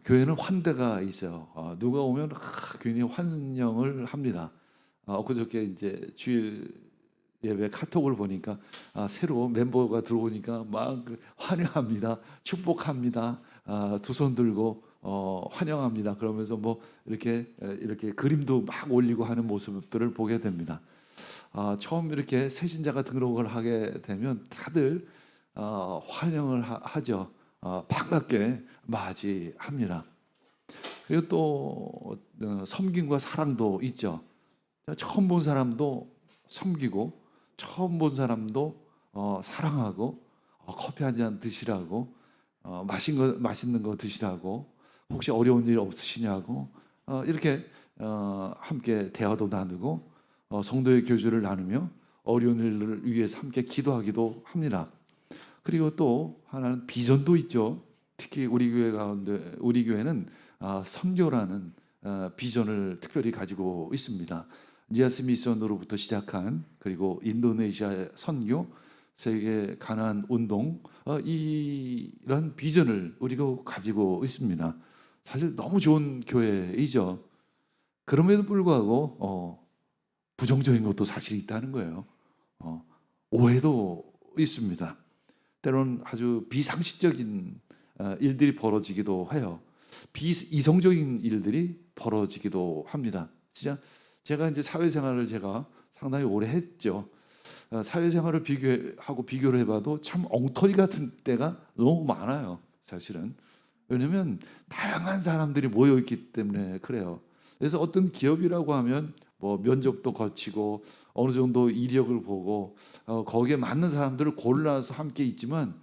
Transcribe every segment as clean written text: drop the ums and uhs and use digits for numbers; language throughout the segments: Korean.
교회는 환대가 있어요. 누가 오면 굉장히 환영을 합니다. 엊그저께 이제 주일 예배 카톡을 보니까 새로 멤버가 들어오니까 막 환영합니다, 축복합니다, 두 손 들고 환영합니다. 그러면서 뭐 이렇게 그림도 막 올리고 하는 모습들을 보게 됩니다. 처음 이렇게 새신자가 등록을 하게 되면 다들 환영을 하죠. 반갑게 맞이합니다. 그리고 또 섬김과 사랑도 있죠. 처음 본 사람도 섬기고, 처음 본 사람도 사랑하고, 커피 한 잔 드시라고, 맛있는 거 드시라고, 혹시 어려운 일 없으시냐고, 이렇게 함께 대화도 나누고, 성도의 교주를 나누며 어려운 일을 위해서 함께 기도하기도 합니다. 그리고 또 하나는 비전도 있죠. 특히 우리 교회 가운데, 우리 교회는 선교라는 비전을 특별히 가지고 있습니다. 니아스 미션으로부터 시작한, 그리고 인도네시아 선교, 세계 가나안 운동, 이런 비전을 우리가 가지고 있습니다. 사실 너무 좋은 교회이죠. 그럼에도 불구하고 부정적인 것도 사실 있다는 거예요. 오해도 있습니다. 때로는 아주 비상식적인 일들이 벌어지기도 해요. 비이성적인 일들이 벌어지기도 합니다. 진짜 제가 이제 사회생활을 제가 상당히 오래 했죠. 사회생활을 비교를 해봐도 참 엉터리 같은 때가 너무 많아요. 사실은. 왜냐하면 다양한 사람들이 모여 있기 때문에 그래요. 그래서 어떤 기업이라고 하면 뭐 면접도 거치고 어느 정도 이력을 보고 거기에 맞는 사람들을 골라서 함께 있지만,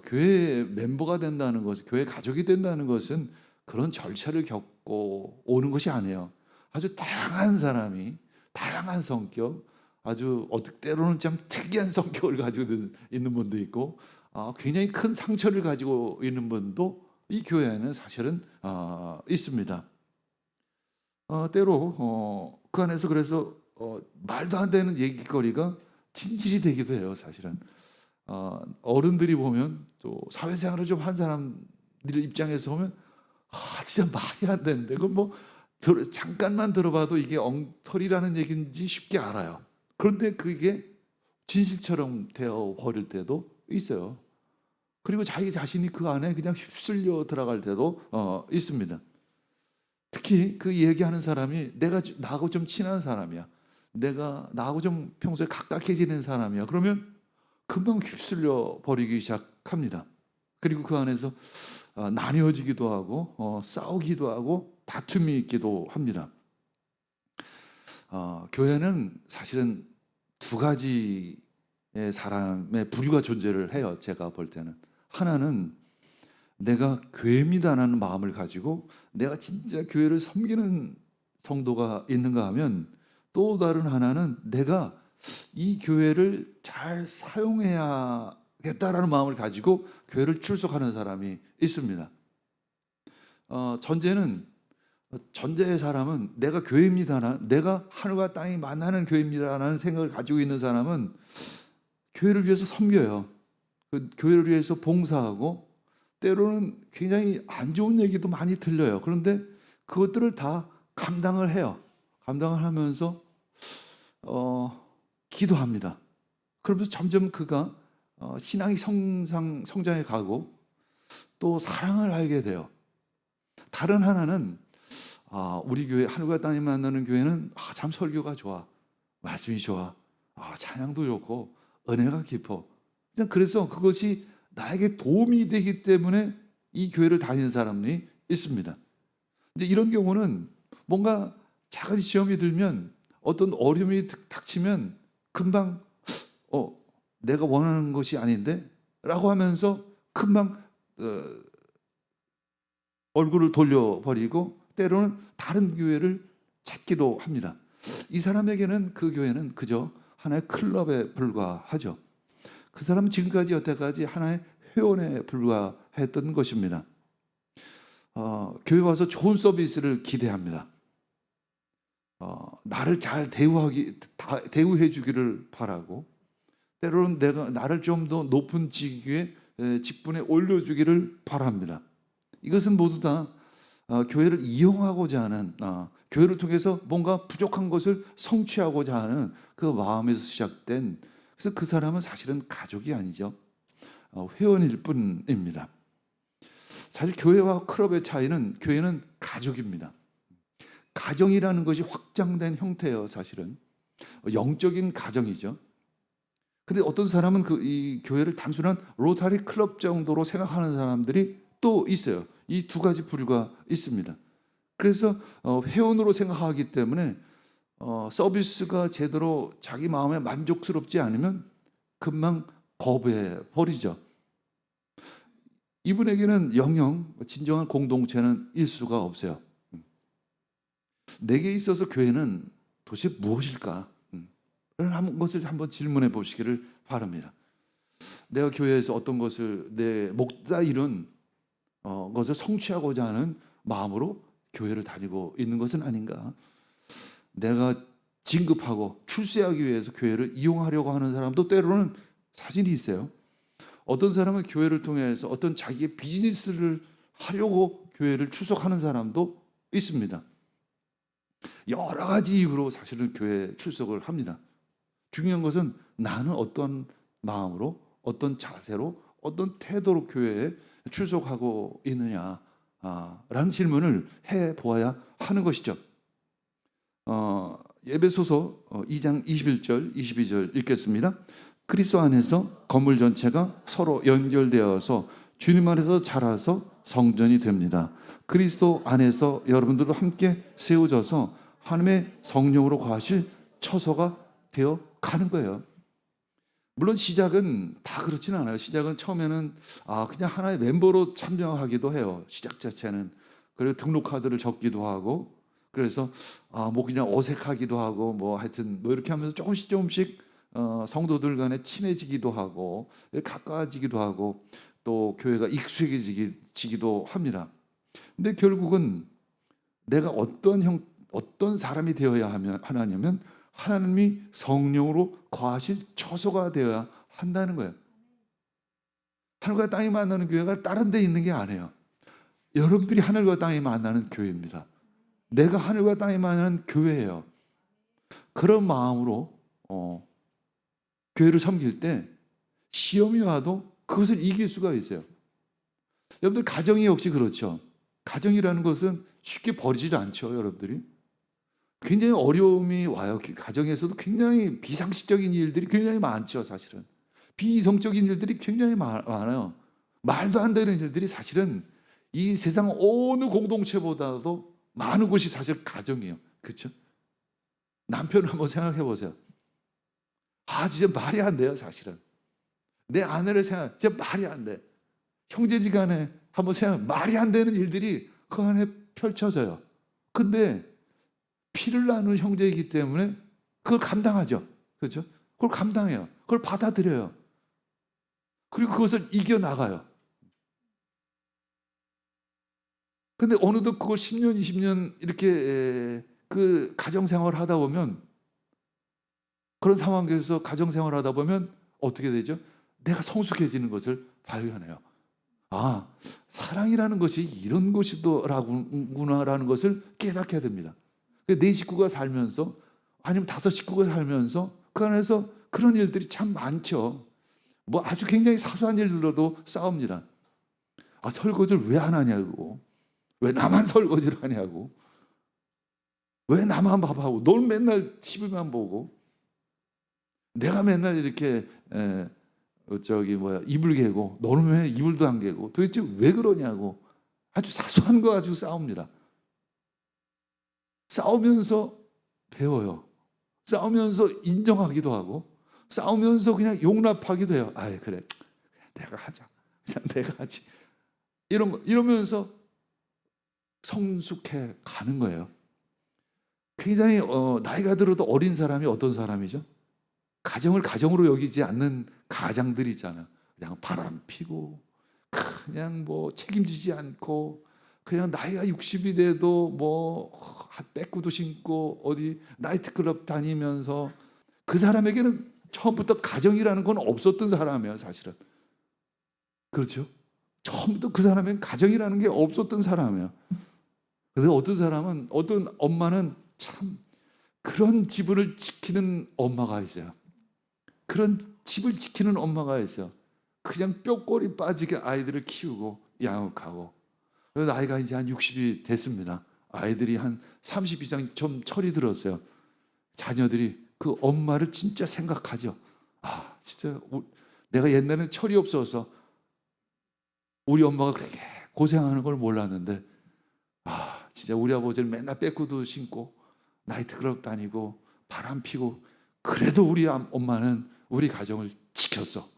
교회 멤버가 된다는 것, 교회 가족이 된다는 것은 그런 절차를 겪고 오는 것이 아니에요. 아주 다양한 사람이, 다양한 성격, 아주 때로는 참 특이한 성격을 가지고 있는 분도 있고, 굉장히 큰 상처를 가지고 있는 분도 이 교회에는 사실은 있습니다. 때로 그 안에서 그래서 말도 안 되는 얘기거리가 진실이 되기도 해요. 사실은 어른들이 보면, 또 사회생활을 좀 한 사람들 입장에서 보면 진짜 말이 안 되는데, 그건 뭐 잠깐만 들어봐도 이게 엉터리라는 얘기인지 쉽게 알아요. 그런데 그게 진실처럼 되어 버릴 때도 있어요. 그리고 자기 자신이 그 안에 그냥 휩쓸려 들어갈 때도 있습니다. 특히 그 얘기하는 사람이 나하고 좀 친한 사람이야, 나하고 좀 평소에 가깝게 지내는 사람이야, 그러면 금방 휩쓸려 버리기 시작합니다. 그리고 그 안에서 나뉘어지기도 하고, 싸우기도 하고, 다툼이 있기도 합니다. 교회는 사실은 두 가지의 사람의 부류가 존재를 해요. 제가 볼 때는 하나는 내가 교회입니다라는 마음을 가지고 내가 진짜 교회를 섬기는 성도가 있는가 하면, 또 다른 하나는 내가 이 교회를 잘 사용해야겠다라는 마음을 가지고 교회를 출석하는 사람이 있습니다. 전제의 사람은 내가 교회입니다, 내가 하늘과 땅이 만나는 교회입니다라는 생각을 가지고 있는 사람은 교회를 위해서 섬겨요. 그 교회를 위해서 봉사하고, 때로는 굉장히 안 좋은 얘기도 많이 들려요. 그런데 그것들을 다 감당을 해요. 감당을 하면서 기도합니다. 그러면서 점점 그가 신앙이 성장해 가고, 또 사랑을 알게 돼요. 다른 하나는 우리 교회, 하늘과 땅이 만나는 교회는 참 설교가 좋아, 말씀이 좋아, 찬양도 좋고, 은혜가 깊어. 그래서 그것이 나에게 도움이 되기 때문에 이 교회를 다니는 사람이 있습니다. 이제 이런 경우는 뭔가 작은 시험이 들면, 어떤 어려움이 닥치면 금방 내가 원하는 것이 아닌데 라고 하면서 금방 얼굴을 돌려버리고, 때로는 다른 교회를 찾기도 합니다. 이 사람에게는 그 교회는 그저 하나의 클럽에 불과하죠. 그 사람은 지금까지 여태까지 하나의 회원에 불과했던 것입니다. 교회 와서 좋은 서비스를 기대합니다. 나를 잘 대우해 주기를 바라고, 때로는 나를 좀 더 높은 직분에 올려주기를 바랍니다. 이것은 모두 다 교회를 이용하고자 하는, 교회를 통해서 뭔가 부족한 것을 성취하고자 하는 그 마음에서 시작된, 그래서 그 사람은 사실은 가족이 아니죠. 회원일 뿐입니다. 사실 교회와 클럽의 차이는, 교회는 가족입니다. 가정이라는 것이 확장된 형태예요. 사실은 영적인 가정이죠. 근데 어떤 사람은 이 교회를 단순한 로타리 클럽 정도로 생각하는 사람들이 또 있어요. 이 두 가지 부류가 있습니다. 그래서 회원으로 생각하기 때문에 서비스가 제대로 자기 마음에 만족스럽지 않으면 금방 거부해 버리죠. 이분에게는 영영 진정한 공동체는 일 수가 없어요. 내게 있어서 교회는 도대체 무엇일까? 라는 것을 한번 질문해 보시기를 바랍니다. 내가 교회에서 어떤 것을, 내 목다 이룬 것을 성취하고자 하는 마음으로 교회를 다니고 있는 것은 아닌가? 내가 진급하고 출세하기 위해서 교회를 이용하려고 하는 사람도 때로는 사실이 있어요. 어떤 사람은 교회를 통해서 어떤 자기의 비즈니스를 하려고 교회를 출석하는 사람도 있습니다. 여러 가지 이유로 사실은 교회에 출석을 합니다. 중요한 것은 나는 어떤 마음으로, 어떤 자세로, 어떤 태도로 교회에 출석하고 있느냐 라는 질문을 해보아야 하는 것이죠. 에베소서 2장 21절 22절 읽겠습니다. 그리스도 안에서 건물 전체가 서로 연결되어서 주님 안에서 자라서 성전이 됩니다. 그리스도 안에서 여러분들도 함께 세워져서 하나님의 성령으로 거하실 처소가 되어 가는 거예요. 물론 시작은 다 그렇진 않아요. 시작은 처음에는 그냥 하나의 멤버로 참여하기도 해요. 시작 자체는. 그리고 등록 카드를 적기도 하고, 그래서 뭐 그냥 어색하기도 하고, 뭐 하여튼 뭐 이렇게 하면서 조금씩 성도들 간에 친해지기도 하고, 가까워지기도 하고, 또 교회가 익숙해지기도 합니다. 근데 결국은 내가 어떤 사람이 되어야 하냐면 하나님이 성령으로 거하실 처소가 되어야 한다는 거예요. 하늘과 땅이 만나는 교회가 다른 데 있는 게 아니에요. 여러분들이 하늘과 땅이 만나는 교회입니다. 내가 하늘과 땅이 만나는 교회예요. 그런 마음으로 교회를 섬길 때 시험이 와도 그것을 이길 수가 있어요. 여러분들 가정이 역시 그렇죠. 가정이라는 것은 쉽게 버리지 않죠. 여러분들이 굉장히 어려움이 와요. 가정에서도 굉장히 비상식적인 일들이 굉장히 많죠. 사실은 비이성적인 일들이 굉장히 많아요. 말도 안 되는 일들이 사실은 이 세상 어느 공동체보다도 많은 곳이 사실 가정이에요. 그렇죠? 남편을 한번 생각해 보세요. 진짜 말이 안 돼요. 사실은 내 아내를 진짜 말이 안 돼. 형제지간에 한번 말이 안 되는 일들이 그 안에 펼쳐져요. 근데 피를 나누는 형제이기 때문에 그걸 감당하죠. 그렇죠? 그걸 감당해요. 그걸 받아들여요. 그리고 그것을 이겨나가요. 근데 어느덧 그걸 10년, 20년 이렇게 그 가정생활을 하다 보면, 그런 상황에서 가정생활을 하다 보면 어떻게 되죠? 내가 성숙해지는 것을 발견해요. 사랑이라는 것이 이런 것이더라구나라는 것을 깨닫게 됩니다. 네 식구가 살면서, 아니면 5 식구가 살면서 그 안에서 그런 일들이 참 많죠. 뭐 아주 굉장히 사소한 일로도 싸웁니다. 설거지를 왜 안 하냐고, 왜 나만 설거지를 하냐고, 왜 나만 밥하고, 넌 맨날 TV만 보고, 내가 맨날 이렇게 이불 개고 너는 왜 이불도 안 개고, 도대체 왜 그러냐고, 아주 사소한 거 가지고 싸웁니다. 싸우면서 배워요. 싸우면서 인정하기도 하고, 싸우면서 그냥 용납하기도 해요. 그래, 내가 하자, 그냥 내가 하지, 이러면서 성숙해 가는 거예요. 굉장히 나이가 들어도 어린 사람이 어떤 사람이죠? 가정을 가정으로 여기지 않는 가장들이 있잖아요. 그냥 바람 피고, 그냥 뭐 책임지지 않고, 그냥 나이가 60이 돼도 뭐 빼꾸도 신고 어디 나이트클럽 다니면서, 그 사람에게는 처음부터 가정이라는 건 없었던 사람이에요. 사실은. 그렇죠? 처음부터 그 사람은 가정이라는 게 없었던 사람이에요. 그런데 어떤 사람은, 어떤 엄마는 참 그런 집을 지키는 엄마가 있어요. 그런 집을 지키는 엄마가 있어요. 그냥 뼈골이 빠지게 아이들을 키우고 양육하고. 그래서 나이가 이제 한 60이 됐습니다. 아이들이 한 30 이상 좀 철이 들었어요. 자녀들이 그 엄마를 진짜 생각하죠. 아, 진짜 내가 옛날에는 철이 없어서 우리 엄마가 그렇게 고생하는 걸 몰랐는데, 아, 진짜 우리 아버지는 맨날 빼꾸도 신고 나이트클럽 다니고 바람 피고, 그래도 우리 엄마는 우리 가정을 지켰어.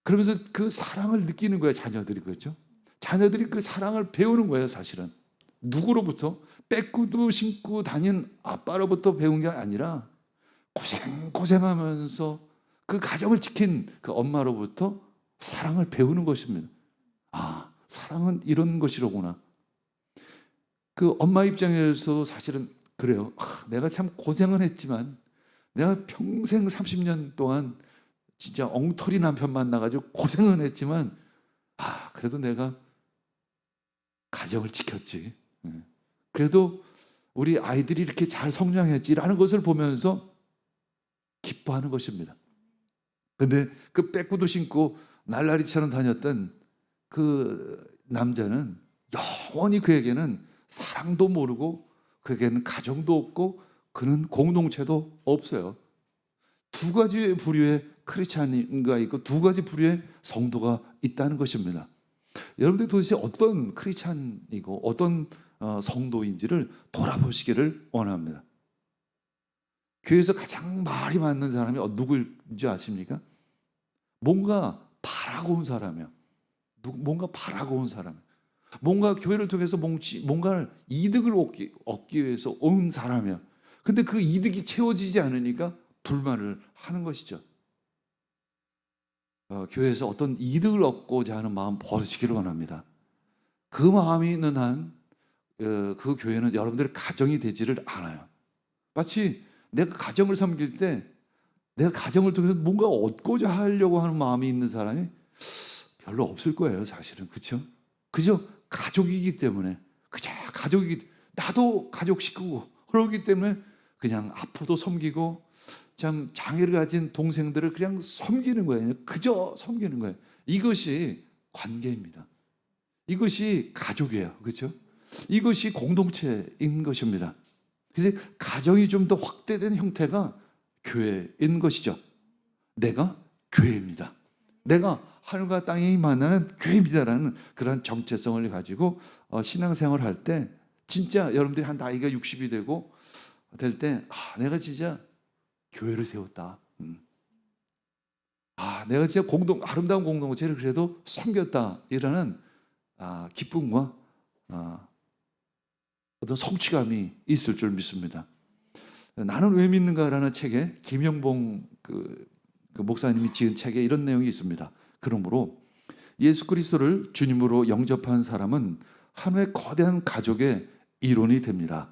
그러면서 그 사랑을 느끼는 거예요, 자녀들이. 그렇죠? 자녀들이 그 사랑을 배우는 거예요, 사실은. 누구로부터? 빼꾸도 신고 다닌 아빠로부터 배운 게 아니라 고생하면서 그 가정을 지킨 그 엄마로부터 사랑을 배우는 것입니다. 아, 사랑은 이런 것이로구나. 그 엄마 입장에서 사실은 그래요. 아, 내가 참 고생은 했지만, 내가 평생 30년 동안 진짜 엉터리 남편 만나가지고 고생은 했지만, 아, 그래도 내가 가정을 지켰지. 그래도 우리 아이들이 이렇게 잘 성장했지라는 것을 보면서 기뻐하는 것입니다. 근데 그 빼꾸도 신고 날라리처럼 다녔던 그 남자는 영원히 그에게는 사랑도 모르고, 그에게는 가정도 없고, 그는 공동체도 없어요. 두 가지 부류의 크리스찬인가 있고, 두 가지 부류의 성도가 있다는 것입니다. 여러분들 도대체 어떤 크리스찬이고 어떤 성도인지를 돌아보시기를 원합니다. 교회에서 가장 말이 많는 사람이 누구인지 아십니까? 뭔가 바라고 온 사람이에요. 뭔가 바라고 온 사람. 뭔가 교회를 통해서 뭔가를 이득을 얻기 위해서 온 사람이에요. 근데 그 이득이 채워지지 않으니까 불만을 하는 것이죠. 교회에서 어떤 이득을 얻고자 하는 마음 버리시기를 원합니다. 그 마음이 있는 한 그 교회는 여러분들의 가정이 되지를 않아요. 마치 내가 가정을 섬길 때 내가 가정을 통해서 뭔가 얻고자 하려고 하는 마음이 있는 사람이 별로 없을 거예요, 사실은. 그렇죠? 그죠? 가족이기 때문에. 그저 나도 가족 식구고 그러기 때문에 그냥 아파도 섬기고, 참 장애를 가진 동생들을 그냥 섬기는 거예요. 그저 섬기는 거예요. 이것이 관계입니다. 이것이 가족이에요. 그렇죠? 이것이 공동체인 것입니다. 그래서 가정이 좀 더 확대된 형태가 교회인 것이죠. 내가 교회입니다. 내가 하늘과 땅이 만나는 교회입니다라는 그런 정체성을 가지고 신앙생활을 할 때, 진짜 여러분들이 한 나이가 60이 될 때, 아, 내가 진짜 교회를 세웠다. 아, 내가 진짜 아름다운 공동체를 그래도 섬겼다. 이라는 기쁨과 어떤 성취감이 있을 줄 믿습니다. 나는 왜 믿는가라는 책에 김영봉 그 목사님이 지은 책에 이런 내용이 있습니다. 그러므로 예수 그리스도를 주님으로 영접한 사람은 하나의 거대한 가족의 일원이 됩니다.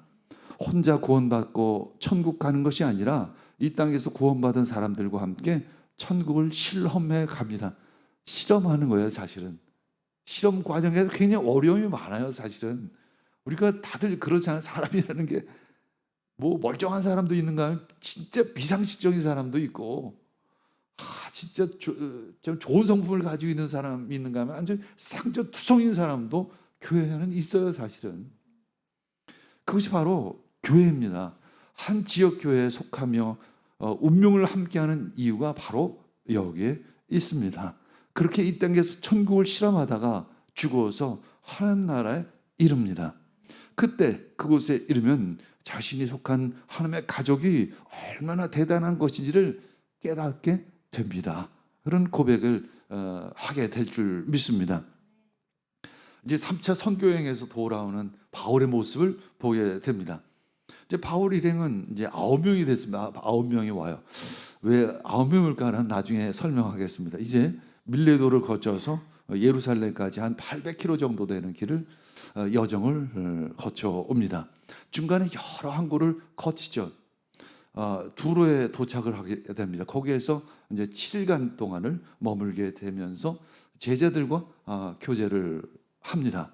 혼자 구원받고 천국 가는 것이 아니라 이 땅에서 구원받은 사람들과 함께 천국을 실험해 갑니다. 실험하는 거예요, 사실은. 실험 과정에서 굉장히 어려움이 많아요, 사실은. 우리가 다들 그렇잖아요. 사람이라는 게 뭐 멀쩡한 사람도 있는가 하면 진짜 비상식적인 사람도 있고, 진짜 좀 좋은 성품을 가지고 있는 사람이 있는가 하면 완전 상처투성인 사람도 교회에는 있어요, 사실은. 그것이 바로 교회입니다. 한 지역 교회에 속하며 운명을 함께하는 이유가 바로 여기에 있습니다. 그렇게 이 땅에서 천국을 실험하다가 죽어서 하나님 나라에 이릅니다. 그때 그곳에 이르면 자신이 속한 하나님의 가족이 얼마나 대단한 것인지를 깨닫게 됩니다. 그런 고백을 하게 될 줄 믿습니다. 이제 3차 선교여행에서 돌아오는 바울의 모습을 보게 됩니다. 이제 바울 일행은 이제 9명이 됐습니다. 9명이 와요. 왜 9명일까는 나중에 설명하겠습니다. 이제 밀레도를 거쳐서 예루살렘까지 한 800km 정도 되는 길을 여정을 거쳐옵니다. 중간에 여러 항구를 거치죠. 두로에 도착을 하게 됩니다. 거기에서 이제 7일간 동안을 머물게 되면서 제자들과 교제를 합니다.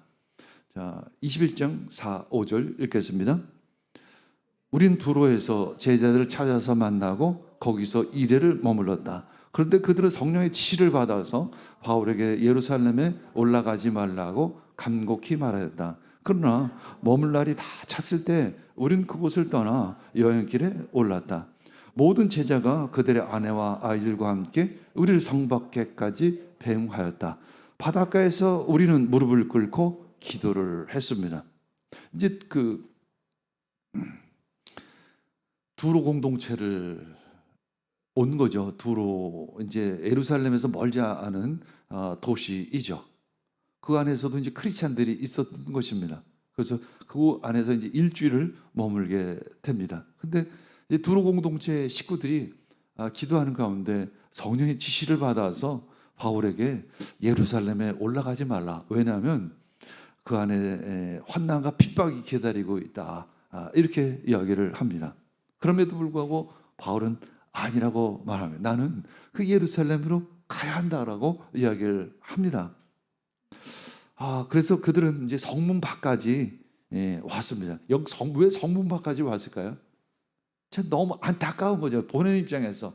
자, 21장 4, 5절 읽겠습니다. 우린 두로에서 제자들을 찾아서 만나고 거기서 이래를 머물렀다. 그런데 그들은 성령의 지시를 받아서 바울에게 예루살렘에 올라가지 말라고 간곡히 말하였다. 그러나 머물 날이 다 찼을 때 우린 그곳을 떠나 여행길에 올랐다. 모든 제자가 그들의 아내와 아이들과 함께 우리를 성 밖에까지 배웅하였다. 바닷가에서 우리는 무릎을 꿇고 기도를 했습니다. 이제 두로 공동체를 온 거죠. 두로 이제 예루살렘에서 멀지 않은 도시이죠. 그 안에서도 이제 크리스찬들이 있었던 것입니다. 그래서 그 안에서 이제 일주일을 머물게 됩니다. 근데 이제 두로 공동체 식구들이 기도하는 가운데 성령의 지시를 받아서 바울에게 예루살렘에 올라가지 말라. 왜냐하면 그 안에 환난과 핍박이 기다리고 있다. 이렇게 이야기를 합니다. 그럼에도 불구하고 바울은 아니라고 말합니다. 나는 그 예루살렘으로 가야 한다라고 이야기를 합니다. 그래서 그들은 이제 성문 밖까지 왔습니다. 왜 성문 밖까지 왔을까요? 참 너무 안타까운 거죠. 보는 입장에서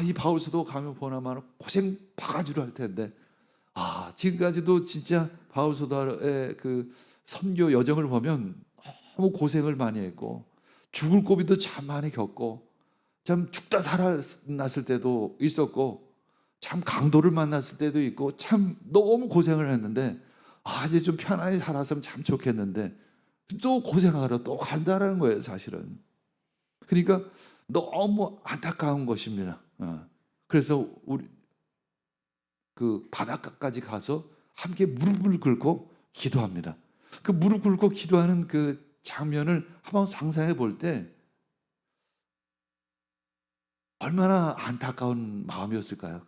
이 바울 사도 가면 보나마나 고생 바가지로 할 텐데 지금까지도 진짜 바울 사도의 그 선교 여정을 보면 너무 고생을 많이 했고 죽을 고비도 참 많이 겪고 참 죽다 살아났을 때도 있었고 참 강도를 만났을 때도 있고 참 너무 고생을 했는데 이제 좀 편안히 살았으면 참 좋겠는데 또 고생하러 또 간다라는 거예요, 사실은. 그러니까 너무 안타까운 것입니다. 그래서 우리 그 바닷가까지 가서 함께 무릎을 꿇고 기도합니다. 그 무릎 꿇고 기도하는 그 장면을 한번 상상해 볼 때 얼마나 안타까운 마음이었을까요?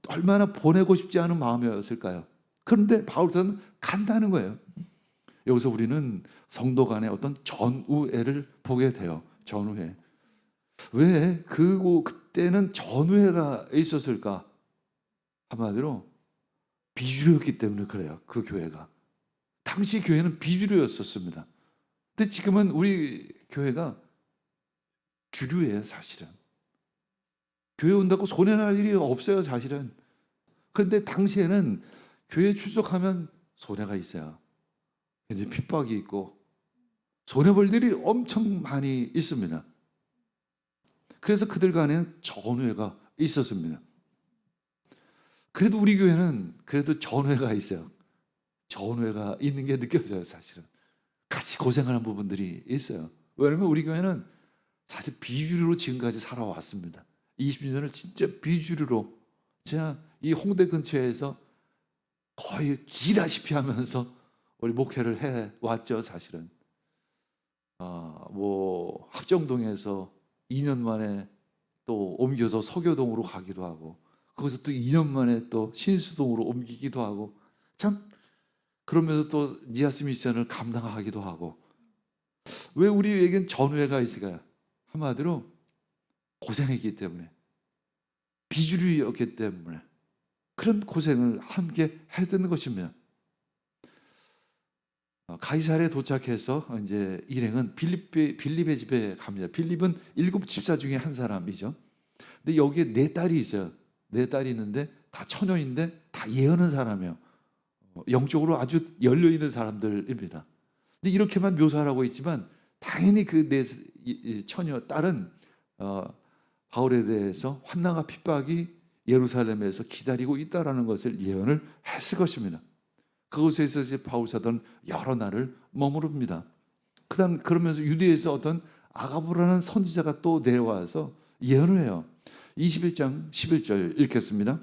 얼마나 보내고 싶지 않은 마음이었을까요? 그런데 바울은 간다는 거예요. 여기서 우리는 성도 간의 어떤 전우회를 보게 돼요. 전우회. 왜 그때는 전우회가 있었을까? 한마디로 비주류였기 때문에 그래요. 그 교회가. 당시 교회는 비주류였었습니다. 근데 지금은 우리 교회가 주류예요, 사실은. 교회 온다고 손해날 일이 없어요, 사실은. 그런데 당시에는 교회 출석하면 손해가 있어요. 이제 핍박이 있고 손해볼 일이 엄청 많이 있습니다. 그래서 그들 간에는 전우회가 있었습니다. 그래도 우리 교회는 그래도 전우회가 있어요. 전우회가 있는 게 느껴져요, 사실은. 같이 고생하는 부분들이 있어요. 왜냐하면 우리 교회는 사실 비주류로 지금까지 살아왔습니다. 20년을 진짜 비주류로 제가 이 홍대 근처에서 거의 기다시피 하면서 우리 목회를 해왔죠, 사실은. 합정동에서 2년 만에 또 옮겨서 서교동으로 가기도 하고 거기서 또 2년 만에 또 신수동으로 옮기기도 하고 참 그러면서 또 니아스 미션을 감당하기도 하고 왜 우리에겐 전우회가 있을까요? 한마디로 고생했기 때문에 비주류였기 때문에 그런 고생을 함께 했던 것입니다. 가이사랴에 도착해서 이제 일행은 빌립의 집에 갑니다. 빌립은 7 집사 중에 한 사람이죠. 근데 여기에 4딸이 있어요. 4딸이 있는데 다 처녀인데 다 예언한 사람이에요. 영적으로 아주 열려 있는 사람들입니다. 근데 이렇게만 묘사를 하고 있지만 당연히 그 4 처녀 딸은 바울에 대해서 환난과 핍박이 예루살렘에서 기다리고 있다라는 것을 예언을 했을 것입니다. 그곳에서 이제 바울 사도는 여러 날을 머무릅니다. 그러면서 유대에서 어떤 아가보라는 선지자가 또 내려와서 예언을 해요. 21장 11절 읽겠습니다.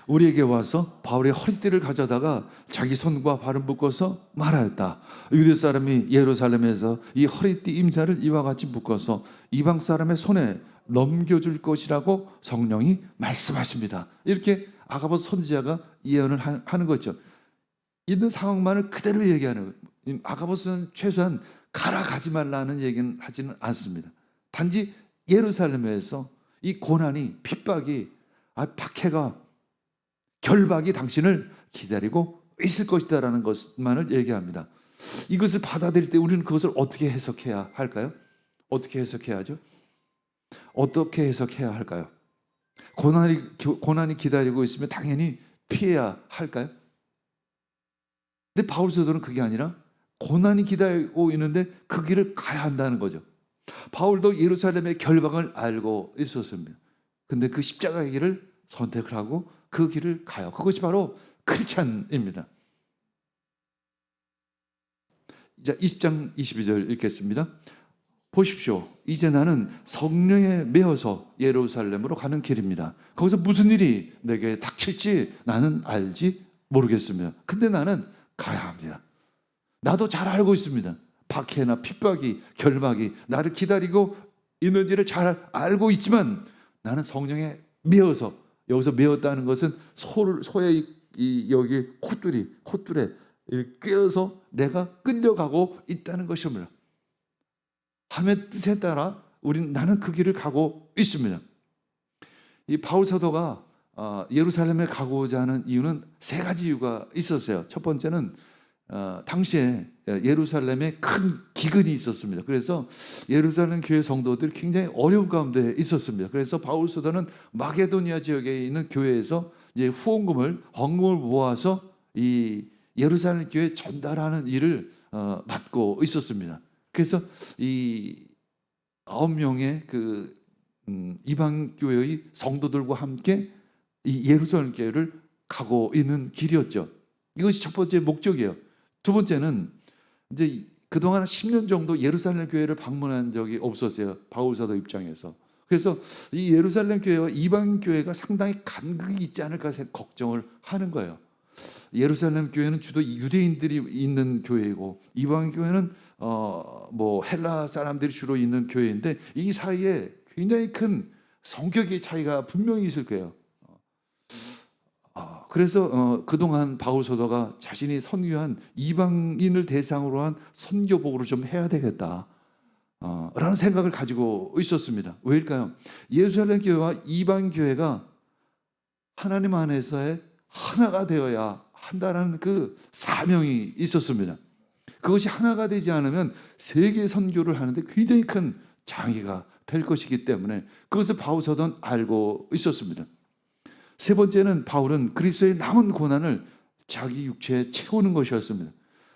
우리에게 와서 바울의 허리띠를 가져다가 자기 손과 발을 묶어서 말하였다. 유대 사람이 예루살렘에서 이 허리띠 임자를 이와 같이 묶어서 이방 사람의 손에 넘겨줄 것이라고 성령이 말씀하십니다. 이렇게 아가보 선지자가 예언을 하는 거죠. 있는 상황만을 그대로 얘기하는 거예요. 아가보스는 최소한 가라 가지 말라는 얘기는 하지는 않습니다. 단지 예루살렘에서 이 고난이, 핍박이, 박해가, 결박이 당신을 기다리고 있을 것이다라는 것만을 얘기합니다. 이것을 받아들일 때 우리는 그것을 어떻게 해석해야 할까요? 어떻게 해석해야 하죠? 어떻게 해석해야 할까요? 고난이 기다리고 있으면 당연히 피해야 할까요? 근데 바울 사도는 그게 아니라 고난이 기다리고 있는데 그 길을 가야 한다는 거죠. 바울도 예루살렘의 결박을 알고 있었습니다. 근데 그 십자가의 길을 선택을 하고 그 길을 가요. 그것이 바로 크리스찬입니다. 자, 20장 22절 읽겠습니다. 보십시오. 이제 나는 성령에 매어서 예루살렘으로 가는 길입니다. 거기서 무슨 일이 내게 닥칠지 나는 알지 모르겠습니다. 근데 나는 가야 합니다. 나도 잘 알고 있습니다. 박해나 핍박이, 결박이 나를 기다리고 있는지를 잘 알고 있지만 나는 성령에 매어서, 여기서 매었다는 것은 소의 여기 콧줄에 꿰어서 내가 끌려가고 있다는 것입니다. 하나님의 뜻에 따라 나는 그 길을 가고 있습니다. 이 바울 사도가 예루살렘에 가고자 하는 이유는 세 가지 이유가 있었어요. 첫 번째는 당시에 예루살렘에 큰 기근이 있었습니다. 그래서 예루살렘 교회 성도들이 굉장히 어려운 가운데 있었습니다. 그래서 바울 사도는 마게도니아 지역에 있는 교회에서 이제 헌금을 모아서 이 예루살렘 교회에 전달하는 일을 맡고 있었습니다. 그래서 이 9명의 그 이방 교회의 성도들과 함께 이 예루살렘 교회를 가고 있는 길이었죠. 이것이 첫 번째 목적이에요. 두 번째는 이제 그동안 10년 정도 예루살렘 교회를 방문한 적이 없었어요. 바울 사도 입장에서. 그래서 이 예루살렘 교회와 이방 교회가 상당히 간극이 있지 않을까 걱정을 하는 거예요. 예루살렘 교회는 주로 유대인들이 있는 교회이고 이방 교회는 헬라 사람들이 주로 있는 교회인데 이 사이에 굉장히 큰 성격의 차이가 분명히 있을 거예요. 그래서 그동안 바울 사도가 자신이 선교한 이방인을 대상으로 한 선교복으로 좀 해야 되겠다 라는 생각을 가지고 있었습니다. 왜일까요? 예루살렘 교회와 이방 교회가 하나님 안에서의 하나가 되어야 한다는 그 사명이 있었습니다. 그것이 하나가 되지 않으면 세계 선교를 하는데 굉장히 큰 장애가 될 것이기 때문에 그것을 바울 사도는 알고 있었습니다. 세 번째는 바울은 그리스도의 남은 고난을 자기 육체에 채우는 것이었습니다.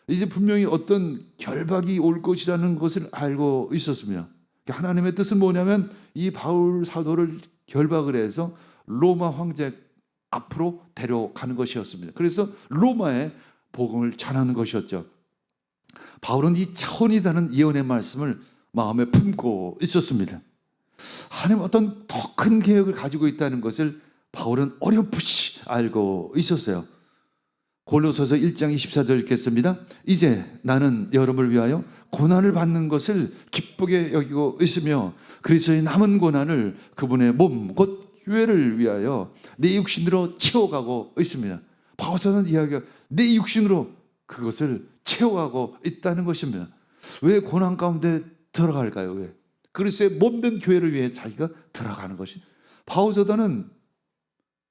이제 분명히 어떤 결박이 올 것이라는 것을 알고 있었습니다. 하나님의 뜻은 뭐냐면 이 바울 사도를 결박을 해서 로마 황제 앞으로 데려가는 것이었습니다. 그래서 로마에 복음을 전하는 것이었죠. 바울은 이 차원이 다른 예언의 말씀을 마음에 품고 있었습니다. 하나님 어떤 더 큰 계획을 가지고 있다는 것을 바울은 어렴풋이 알고 있었어요. 골로새서 1장 24절 읽겠습니다. 이제 나는 여러분을 위하여 고난을 받는 것을 기쁘게 여기고 있으며 그리스도의 남은 고난을 그분의 몸 곧 교회를 위하여 내 육신으로 채워가고 있습니다. 바울은 이야기가 내 육신으로 그것을 채워가고 있다는 것입니다. 왜 고난 가운데 들어갈까요? 왜? 그리스도의 몸된 교회를 위해 자기가 들어가는 것이. 바울 사도는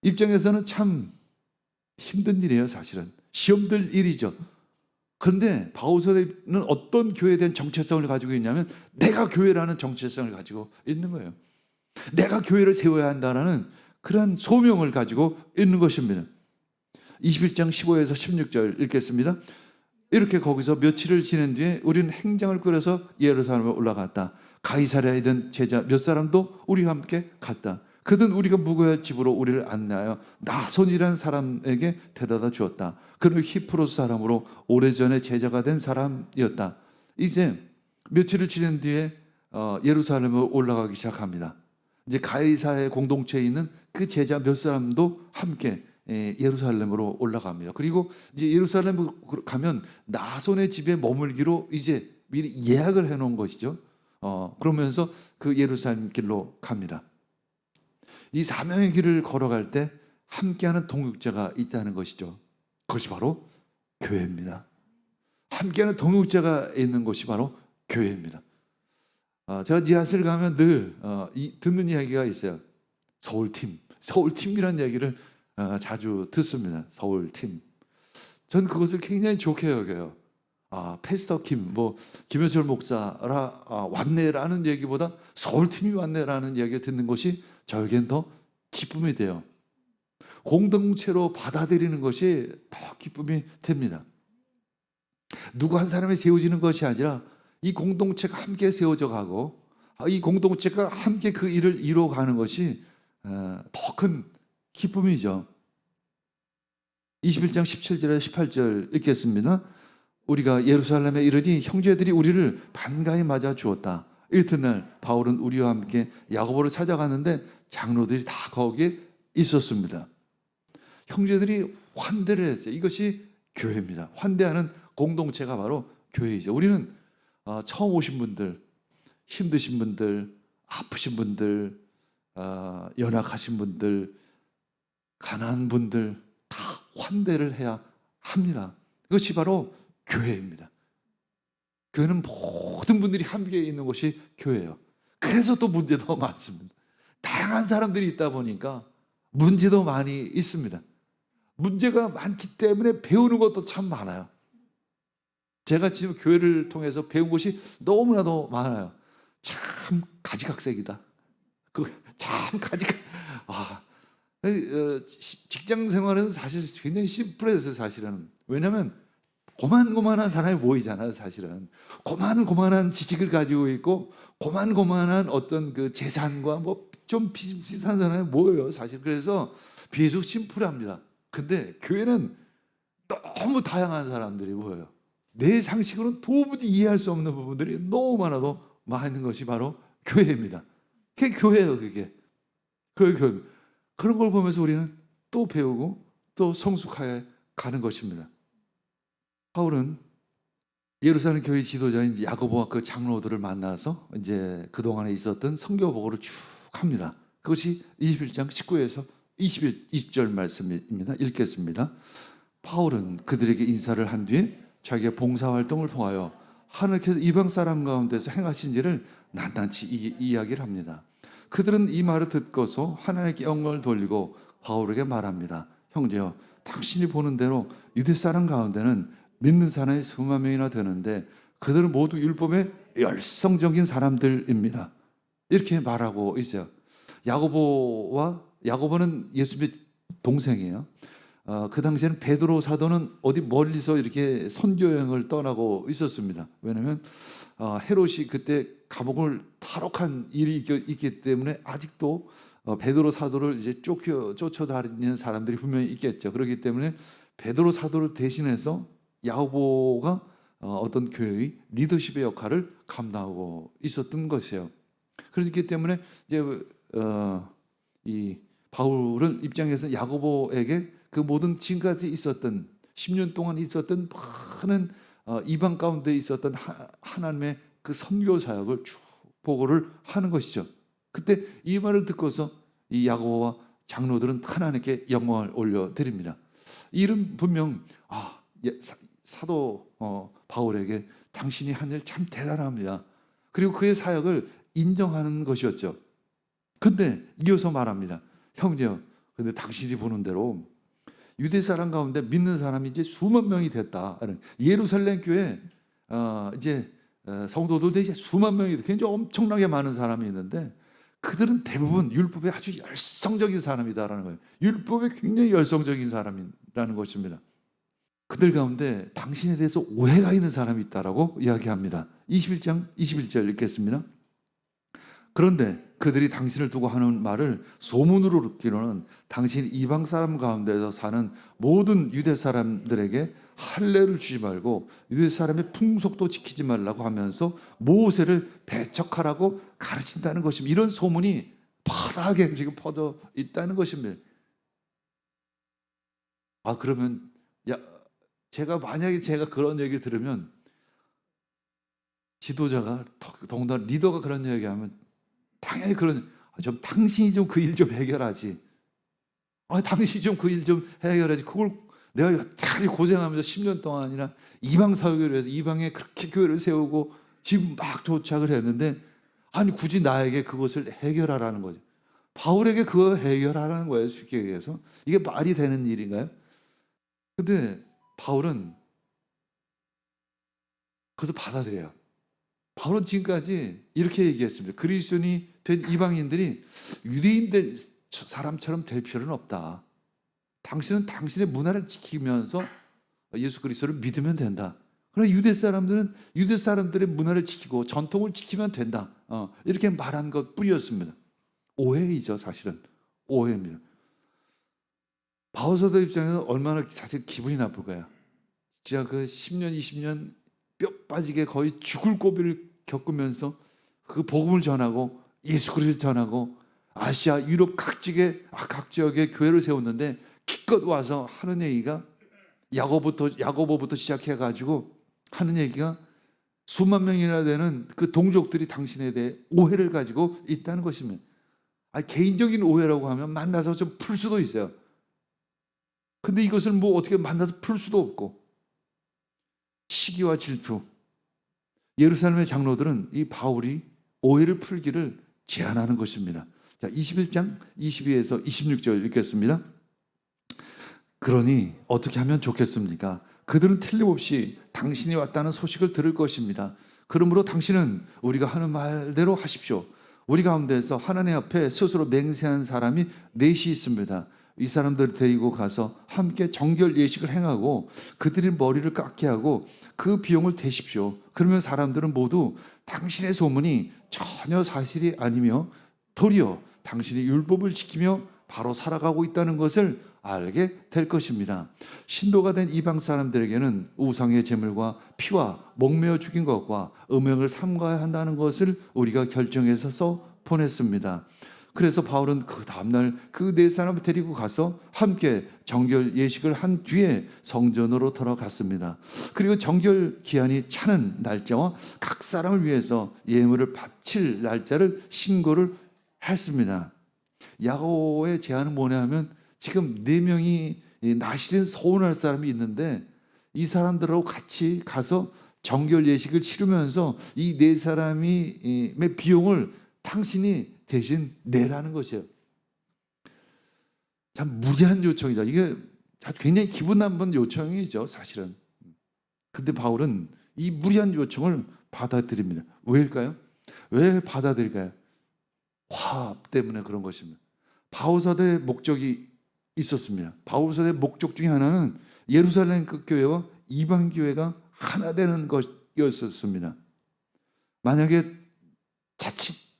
입장에서는 참 힘든 일이에요. 사실은 시험들 일이죠. 그런데 바울 사도는 어떤 교회에 대한 정체성을 가지고 있냐면 내가 교회라는 정체성을 가지고 있는 거예요. 내가 교회를 세워야 한다는 그런 소명을 가지고 있는 것입니다. 21장 15에서 16절 읽겠습니다. 이렇게 거기서 며칠을 지낸 뒤에 우리는 행장을 꾸려서 예루살렘에 올라갔다. 가이사랴에 있던 제자 몇 사람도 우리와 함께 갔다. 그들은 우리가 묵어야 할 집으로 우리를 안내하여 나손이라는 사람에게 데려다 주었다. 그는 히프로스 사람으로 오래전에 제자가 된 사람이었다. 이제 며칠을 지낸 뒤에 예루살렘으로 올라가기 시작합니다. 이제 가이사랴 공동체에 있는 그 제자 몇 사람도 함께 예루살렘으로 올라갑니다. 그리고 이제 예루살렘으로 가면 나손의 집에 머물기로 이제 미리 예약을 해놓은 것이죠. 그러면서 그 예루살렘 길로 갑니다. 이 사명의 길을 걸어갈 때 함께하는 동역자가 있다는 것이죠. 그것이 바로 교회입니다. 함께하는 동역자가 있는 것이 바로 교회입니다. 제가 니아스를 가면 늘 듣는 이야기가 있어요. 서울팀이라는 얘기를 자주 듣습니다. 서울팀. 전 그것을 굉장히 좋게 여겨요. 패스터 김효철 목사라 왔네라는 얘기보다 서울팀이 왔네라는 얘기를 듣는 것이 저에겐 더 기쁨이 돼요. 공동체로 받아들이는 것이 더 기쁨이 됩니다. 누구 한 사람이 세워지는 것이 아니라 이 공동체가 함께 세워져 가고 이 공동체가 함께 그 일을 이루어가는 것이 더 큰 기쁨이죠. 21장 17절에 18절 읽겠습니다. 우리가 예루살렘에 이르니 형제들이 우리를 반가이 맞아 주었다. 이튿날 바울은 우리와 함께 야고보를 찾아갔는데 장로들이 다 거기에 있었습니다. 형제들이 환대를 했어요. 이것이 교회입니다. 환대하는 공동체가 바로 교회이죠. 우리는 처음 오신 분들, 힘드신 분들, 아프신 분들, 연약하신 분들, 가난한 분들 다 환대를 해야 합니다. 이것이 바로 교회입니다. 교회는 모든 분들이 함께 있는 것이 교회예요. 그래서 또 문제도 많습니다. 다양한 사람들이 있다 보니까 문제도 많이 있습니다. 문제가 많기 때문에 배우는 것도 참 많아요. 제가 지금 교회를 통해서 배운 것이 너무나도 많아요. 참 가지각색이다. 직장 생활은 사실 굉장히 심플해서 사실은. 왜냐하면 고만고만한 사람이 모이잖아요. 사실은 고만고만한 지식을 가지고 있고 고만고만한 어떤 그 재산과 뭐 좀 비슷비슷한 사람이 모여요. 사실 그래서 비교적 심플합니다. 근데 교회는 너무 다양한 사람들이 모여요. 내 상식으로는 도무지 이해할 수 없는 부분들이 너무 많아도 많은 것이 바로 교회입니다. 그게 교회예요. 그게 교회. 그런 걸 보면서 우리는 또 배우고 또 성숙하게 가는 것입니다. 바울은 예루살렘 교회 지도자인 야고보와 그 장로들을 만나서 이제 그동안에 있었던 선교 보고를 쭉 합니다. 그것이 21장 19에서 20절 말씀입니다. 읽겠습니다. 바울은 그들에게 인사를 한 뒤에 자기의 봉사활동을 통하여 하나님께서 이방 사람 가운데서 행하신 일을 낱낱이 이야기를 합니다. 그들은 이 말을 듣고서 하나님께 영광을 돌리고 바울에게 말합니다. 형제여, 당신이 보는 대로 유대 사람 가운데는 믿는 사람이 수만 명이나 되는데 그들은 모두 율법의 열성적인 사람들입니다. 이렇게 말하고 있어요. 야고보는 예수님의 동생이에요. 그 당시에는 베드로 사도는 어디 멀리서 이렇게 선교 여행을 떠나고 있었습니다. 왜냐하면 헤롯이 그때 감옥을 탈옥한 일이 있기 때문에 아직도 베드로 사도를 이제 쫓아다니는 사람들이 분명히 있겠죠. 그렇기 때문에 베드로 사도를 대신해서 야고보가 어떤 교회의 리더십의 역할을 감당하고 있었던 것이에요. 그렇기 때문에 이제 이 바울은 입장에서 야고보에게 그 모든 지금까지 있었던 10년 동안 있었던 많은 이방 가운데 있었던 하나님의 그 선교 사역을 쭉 보고를 하는 것이죠. 그때 이 말을 듣고서 이 야고보와 장로들은 하나님께 영광을 올려드립니다. 이는 분명 사도 바울에게 당신이 한 일 참 대단합니다. 그리고 그의 사역을 인정하는 것이었죠. 근데 이어서 말합니다. 형제요, 근데 당신이 보는 대로 유대 사람 가운데 믿는 사람이 이제 수만 명이 됐다. 예루살렘 교회 이제 성도들도 이제 수만 명이 굉장히 엄청나게 많은 사람이 있는데 그들은 대부분 율법에 아주 열성적인 사람이다라는 거예요. 율법에 굉장히 열성적인 사람이라는 것입니다. 그들 가운데 당신에 대해서 오해가 있는 사람이 있다라고 이야기합니다. 21장 21절 읽겠습니다. 그런데 그들이 당신을 두고 하는 말을 소문으로 듣기로는 당신 이방 사람 가운데서 사는 모든 유대 사람들에게 할례를 주지 말고 유대 사람의 풍속도 지키지 말라고 하면서 모세를 배척하라고 가르친다는 것입니다. 이런 소문이 파다하게 지금 퍼져 있다는 것입니다. 그러면 만약에 제가 그런 얘기를 들으면 지도자가 더군다나 리더가 그런 얘기하면 당연히 당신이 좀 그 일 좀 해결하지. 당신이 좀 그 일 좀 해결하지. 그걸 내가 여태까지 고생하면서 10년 동안이나 이방 사역을 해서 이방에 그렇게 교회를 세우고 지금 막 도착을 했는데 아니 굳이 나에게 그것을 해결하라는 거죠. 바울에게 그거 해결하라는 거예요. 쉽게 얘기해서. 이게 말이 되는 일인가요? 근데 바울은 그것을 받아들여요. 바울은 지금까지 이렇게 얘기했습니다. 그리스도인이 된 이방인들이 유대인들 사람처럼 될 필요는 없다. 당신은 당신의 문화를 지키면서 예수 그리스도를 믿으면 된다. 그러나 유대 사람들은 유대 사람들의 문화를 지키고 전통을 지키면 된다. 이렇게 말한 것 뿐이었습니다. 오해이죠, 사실은. 오해입니다. 바울 사도 입장에서 얼마나 사실 기분이 나쁠까요? 진짜 그 10년, 20년 뼈 빠지게 거의 죽을 고비를 겪으면서 그 복음을 전하고 예수 그리스도를 전하고 아시아, 유럽 각 지역에 교회를 세웠는데 기껏 와서 하는 얘기가 야고보부터 시작해가지고 하는 얘기가 수만 명이나 되는 그 동족들이 당신에 대해 오해를 가지고 있다는 것입니다. 개인적인 오해라고 하면 만나서 좀 풀 수도 있어요. 근데 이것을 뭐 어떻게 만나서 풀 수도 없고 시기와 질투. 예루살렘의 장로들은 이 바울이 오해를 풀기를 제안하는 것입니다. 자, 21장 22에서 26절 읽겠습니다. 그러니 어떻게 하면 좋겠습니까? 그들은 틀림없이 당신이 왔다는 소식을 들을 것입니다. 그러므로 당신은 우리가 하는 말대로 하십시오. 우리 가운데서 하나님 앞에 스스로 맹세한 사람이 넷이 있습니다. 이 사람들을 데리고 가서 함께 정결 예식을 행하고 그들의 머리를 깎게 하고 그 비용을 대십시오. 그러면 사람들은 모두 당신의 소문이 전혀 사실이 아니며 도리어 당신이 율법을 지키며 바로 살아가고 있다는 것을 알게 될 것입니다. 신도가 된 이방 사람들에게는 우상의 제물과 피와 목매어 죽인 것과 음행을 삼가야 한다는 것을 우리가 결정해서 써 보냈습니다. 그래서 바울은 그 다음날 그 네 사람을 데리고 가서 함께 정결 예식을 한 뒤에 성전으로 들어갔습니다. 그리고 정결 기한이 차는 날짜와 각 사람을 위해서 예물을 바칠 날짜를 신고를 했습니다. 야고보의 제안은 뭐냐면 지금 4명이 나실은 서운할 사람이 있는데 이 사람들하고 같이 가서 정결 예식을 치르면서 이 4사람의 비용을 당신이 대신 내라는 것이에요. 참 무리한 요청이죠. 이게 굉장히 기분 나쁜 요청이죠, 사실은. 근데 바울은 이 무리한 요청을 받아들입니다. 왜일까요? 왜 받아들일까요? 화합 때문에 그런 것입니다. 바울사도의 목적이 있었습니다. 바울사도의 목적 중에 하나는 예루살렘 그 교회와 이방 교회가 하나 되는 것이었습니다. 만약에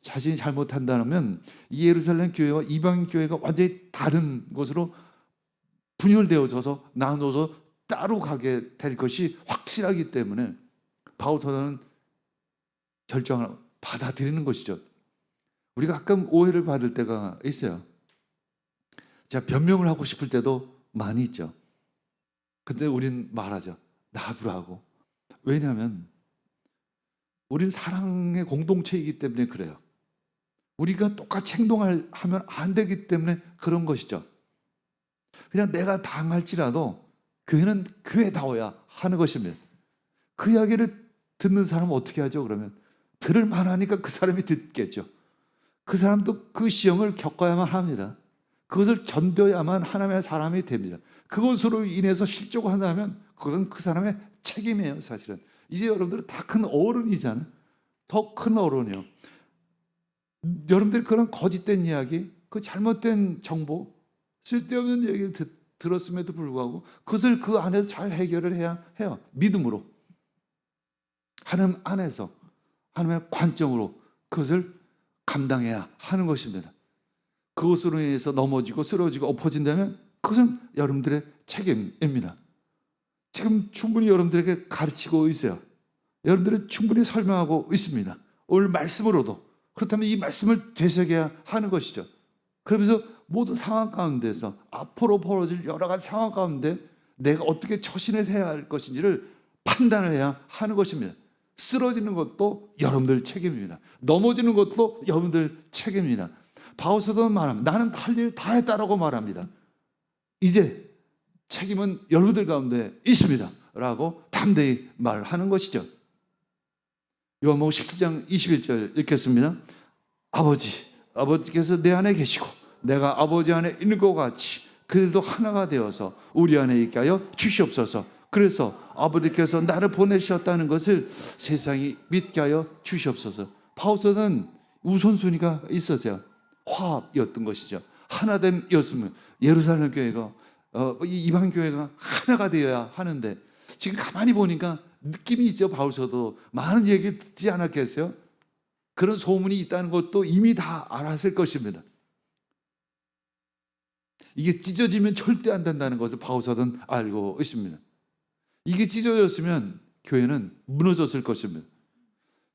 자신이 잘못한다면 이 예루살렘 교회와 이방 교회가 완전히 다른 곳으로 분열되어져서 나눠서 따로 가게 될 것이 확실하기 때문에 바울사도는 결정을 받아들이는 것이죠. 우리가 가끔 오해를 받을 때가 있어요. 제가 변명을 하고 싶을 때도 많이 있죠. 근데 우린 말하죠. 놔두라고. 왜냐하면 우린 사랑의 공동체이기 때문에 그래요. 우리가 똑같이 행동하면 안 되기 때문에 그런 것이죠. 그냥 내가 당할지라도 교회는 교회다워야 하는 것입니다. 그 이야기를 듣는 사람은 어떻게 하죠? 그러면 들을 만하니까 그 사람이 듣겠죠. 그 사람도 그 시험을 겪어야만 합니다. 그것을 견뎌야만 하나님의 사람이 됩니다. 그것으로 인해서 실족을 한다면 그것은 그 사람의 책임이에요, 사실은. 이제 여러분들은 다 큰 어른이잖아요. 더 큰 어른이요. 여러분들이 그런 거짓된 이야기, 그 잘못된 정보, 쓸데없는 얘기를 들었음에도 불구하고 그것을 그 안에서 잘 해결을 해야 해요. 믿음으로. 하나님 안에서, 하나님의 관점으로 그것을 감당해야 하는 것입니다. 그것으로 인해서 넘어지고 쓰러지고 엎어진다면 그것은 여러분들의 책임입니다. 지금 충분히 여러분들에게 가르치고 있어요. 여러분들은 충분히 설명하고 있습니다. 오늘 말씀으로도. 그렇다면 이 말씀을 되새겨야 하는 것이죠. 그러면서 모든 상황 가운데서 앞으로 벌어질 여러 가지 상황 가운데 내가 어떻게 처신을 해야 할 것인지를 판단을 해야 하는 것입니다. 쓰러지는 것도 여러분들 책임입니다. 넘어지는 것도 여러분들 책임입니다. 바울사도는 말합니다. 나는 할 일 다 했다라고 말합니다. 이제 책임은 여러분들 가운데 있습니다 라고 담대히 말하는 것이죠. 요한복음 17장 21절 읽겠습니다. 아버지께서 내 안에 계시고 내가 아버지 안에 있는 것 같이 그들도 하나가 되어서 우리 안에 있게 하여 주시옵소서. 그래서 아버지께서 나를 보내셨다는 것을 세상이 믿게 하여 주시옵소서. 바울은 우선순위가 있었어요. 화합이었던 것이죠. 하나됨이었으면 예루살렘 교회가 이방 교회가 하나가 되어야 하는데, 지금 가만히 보니까 느낌이 있죠. 바울서도 많은 얘기 듣지 않았겠어요? 그런 소문이 있다는 것도 이미 다 알았을 것입니다. 이게 찢어지면 절대 안 된다는 것을 바울서는 알고 있습니다. 이게 찢어졌으면 교회는 무너졌을 것입니다.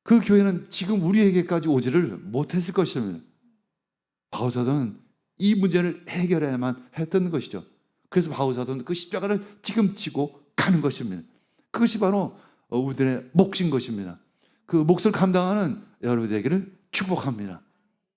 그 교회는 지금 우리에게까지 오지를 못했을 것입니다. 바울서는 이 문제를 해결해야만 했던 것이죠. 그래서 바울서는 그 십자가를 지금 지고 가는 것입니다. 그것이 바로 우리들의 몫인 것입니다. 그 몫을 감당하는 여러분 되기를 축복합니다.